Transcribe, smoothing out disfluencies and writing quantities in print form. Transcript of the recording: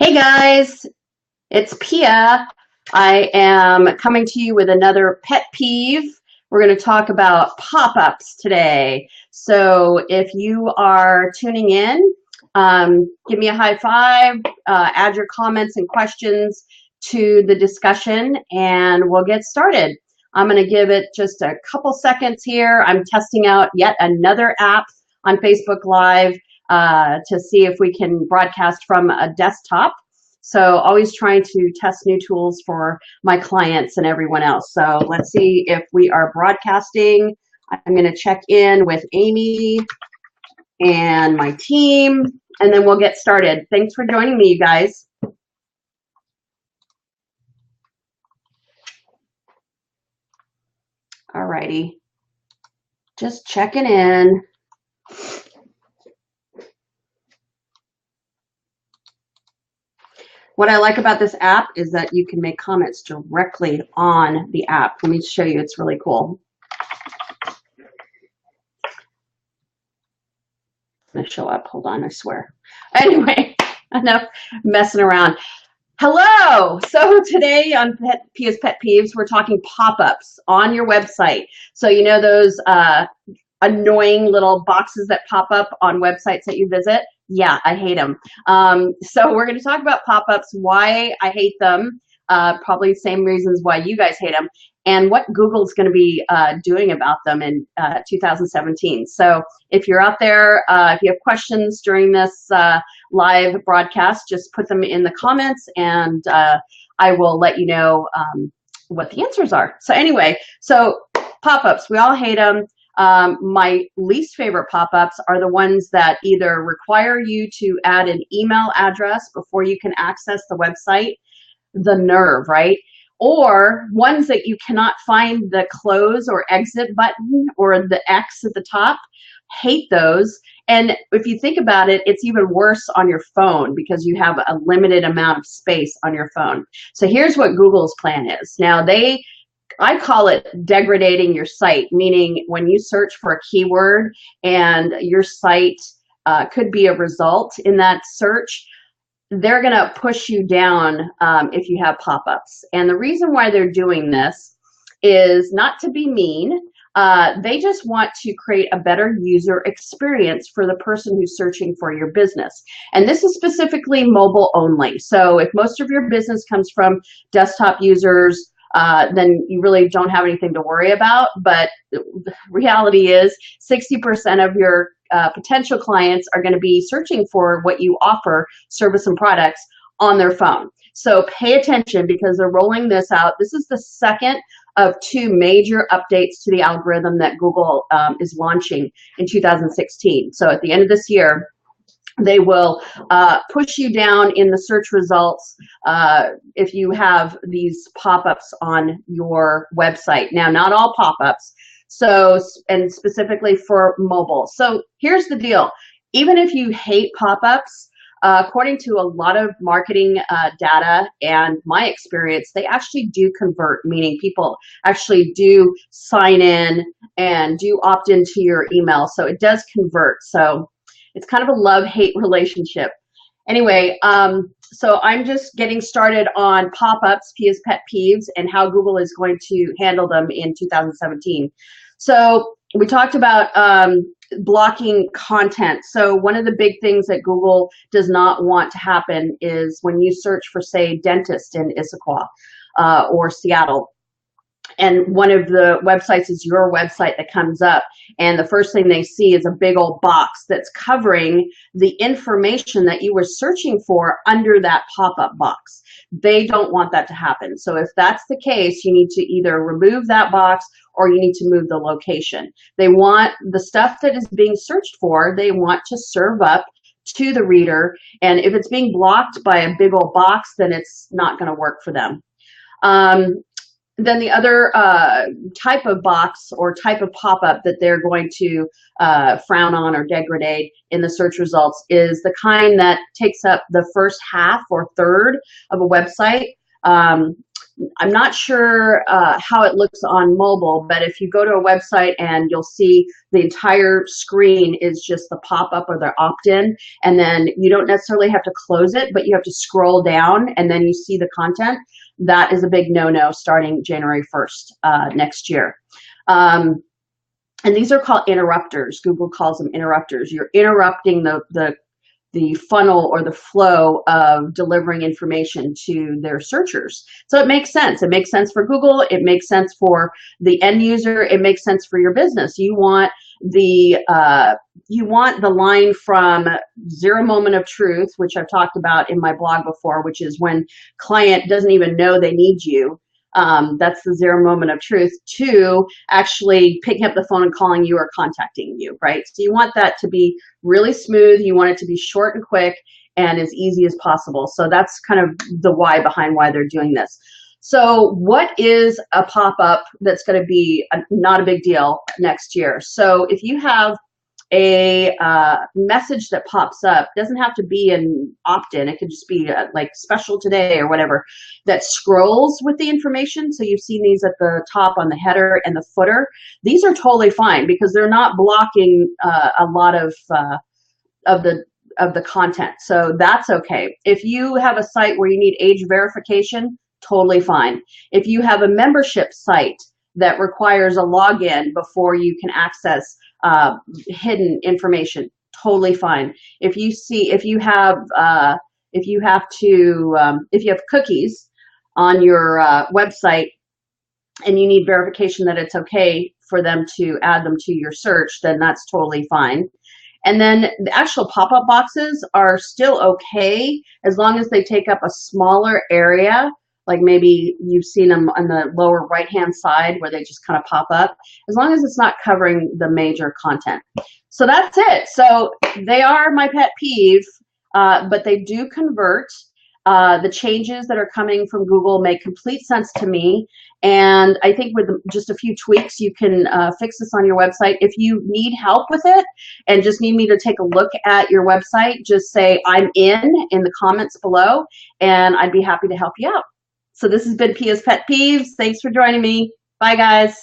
Hey guys, it's Pia. I am coming to you with another pet peeve. We're going to talk about pop-ups today. So if you are tuning in, give me a high five, add your comments and questions to the discussion, and we'll get started. I'm going to give it just a couple seconds here. I'm testing out yet another app on Facebook Live to see if we can broadcast from a desktop. So always trying to test new tools for my clients and everyone else. So let's see if we are broadcasting. I'm going to check in with Amy and my team, and then we'll get started. Thanks for joining me, you guys. All righty. Just checking in. What I like about this app is that you can make comments directly on the app. Let me show you. It's really cool. It's going to show up. Hold on, I swear. Anyway, enough messing around. Hello! So today on Pia's Pet Peeves, we're talking pop-ups on your website. So you know those annoying little boxes that pop up on websites that you visit? Yeah, I hate them. So we're going to talk about pop-ups, why I hate them, probably the same reasons why you guys hate them, and what Google's going to be doing about them in 2017. So if you're out there, if you have questions during this live broadcast, just put them in the comments, and I will let you know what the answers are. So anyway, so pop-ups, we all hate them. My least favorite pop-ups are the ones that either require you to add an email address before you can access the website, the nerve, right? Or ones that you cannot find the close or exit button or the X at the top. Hate those. And if you think about it, it's even worse on your phone because you have a limited amount of space on your phone. So here's what Google's plan is. Now I call it degrading your site, meaning when you search for a keyword and your site could be a result in that search, they're going to push you down if you have pop-ups. And the reason why they're doing this is not to be mean. They just want to create a better user experience for the person who's searching for your business. And this is specifically mobile only. So if most of your business comes from desktop users, then you really don't have anything to worry about. But the reality is 60% of your potential clients are going to be searching for what you offer, service and products, on their phone. So pay attention because they're rolling this out. This is the second of two major updates to the algorithm that Google is launching in 2016. So at the end of this year, they will push you down in the search results if you have these pop-ups on your website. Now, not all pop-ups, so, and specifically for mobile. So here's the deal. Even if you hate pop-ups, according to a lot of marketing data and my experience, they actually do convert, meaning people actually do sign in and do opt into your email. So it does convert. So it's kind of a love-hate relationship. Anyway, so I'm just getting started on pop-ups, Pia's Pet Peeves, and how Google is going to handle them in 2017. So we talked about blocking content. So one of the big things that Google does not want to happen is when you search for, say, dentist in Issaquah or Seattle, and one of the websites is your website that comes up, and the first thing they see is a big old box that's covering the information that you were searching for under that pop-up box. They don't want that to happen. So if that's the case, you need to either remove that box or you need to move the location. They want the stuff that is being searched for, they want to serve up to the reader, and if it's being blocked by a big old box, then it's not going to work for them. Then the other type of box or type of pop-up that they're going to frown on or degrade in the search results is the kind that takes up the first half or third of a website. I'm not sure how it looks on mobile, but if you go to a website and you'll see the entire screen is just the pop-up or the opt-in, and then you don't necessarily have to close it, but you have to scroll down and then you see the content. That is a big no-no starting January 1st next year. And these are called interrupters. Google calls them interrupters. You're interrupting the funnel or the flow of delivering information to their searchers. So it makes sense. It makes sense for Google. It makes sense for the end user. It makes sense for your business. You want the line from zero moment of truth, which I've talked about in my blog before, which is when client doesn't even know they need you. That's the zero moment of truth, to actually picking up the phone and calling you or contacting you, right? So you want that to be really smooth. You want it to be short and quick and as easy as possible. So that's kind of the why behind why they're doing this. So what is a pop-up that's going to be not a big deal next year? So if you have a message that pops up, doesn't have to be an opt-in, it could just be like special today or whatever, that scrolls with the information. So you've seen these at the top on the header and the footer. These are totally fine because they're not blocking a lot of the content. So that's okay. If you have a site where you need age verification, totally fine. If you have a membership site that requires a login before you can access hidden information, totally fine. If you have cookies on your website and you need verification that it's okay for them to add them to your search, then that's totally fine. And then the actual pop-up boxes are still okay as long as they take up a smaller area. Like maybe you've seen them on the lower right-hand side where they just kind of pop up, as long as it's not covering the major content. So that's it. So they are my pet peeve, but they do convert. The changes that are coming from Google make complete sense to me. And I think with just a few tweaks, you can fix this on your website. If you need help with it and just need me to take a look at your website, just say I'm in the comments below, and I'd be happy to help you out. So this has been Pia's Pet Peeves. Thanks for joining me. Bye, guys.